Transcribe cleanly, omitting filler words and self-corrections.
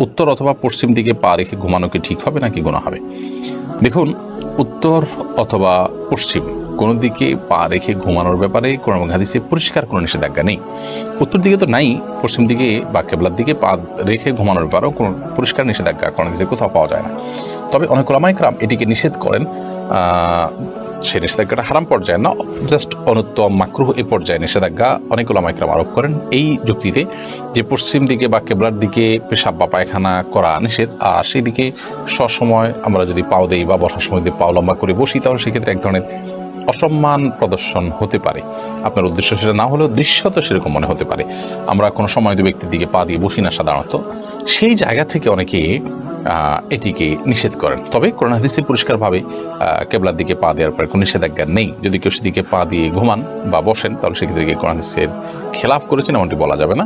উত্তর অথবা পশ্চিম দিকে পা রেখে ঘুমানো কি ঠিক হবে নাকি গুনাহ হবে? দেখুন, উত্তর অথবা পশ্চিম কোনো দিকে পা রেখে ঘুমানোর ব্যাপারে কোরআন এবং হাদিসে পরিষ্কার কোনো নিষেধাজ্ঞা নেই। উত্তর দিকে তো নাই, পশ্চিম দিকে বা কেবলার দিকে পা রেখে ঘুমানোর ব্যাপারেও কোনো পরিষ্কার নিষেধাজ্ঞা কোরআন হাদিসে কোথাও পাওয়া যায় না। তবে অনেক উলামায়ে কেরাম এটিকে নিষেধ করেন, সে নিষেধাজ্ঞাটা হারাম পর্যায়ে না, জাস্ট অনুত্তম মাকরুহ এ পর্যায়ে নিষেধাজ্ঞা অনেক উলামায়ে কেরাম আরোপ করেন এই যুক্তিতে যে পশ্চিম দিকে বা কেবলার দিকে পেশাব বা পায়খানা করা নিষেধ, আর সেই দিকে সবসময় আমরা যদি পাও দেই বা বসার সময় দিয়ে পাও লম্বা করে বসি তাহলে সেক্ষেত্রে এক ধরনের অসম্মান প্রদর্শন হতে পারে। আপনার উদ্দেশ্য সেটা না হলেও দৃশ্যত সেরকম মনে হতে পারে। আমরা কোনো সময় ব্যক্তির দিকে পা দিয়ে বসি না সাধারণত, সেই জায়গা থেকে অনেকে এটিকে নিষেধ করেন। তবে কোরআন হাদিসে পরিষ্কারভাবে কেবলার দিকে পা দেওয়ার পর কোনো নিষেধাজ্ঞা নেই। যদি কেউ সেদিকে পা দিয়ে ঘুমান বা বসেন তাহলে সেক্ষেত্রে কোরআন হাদিসের খেলাফ করেছেন এমনটি বলা যাবে না।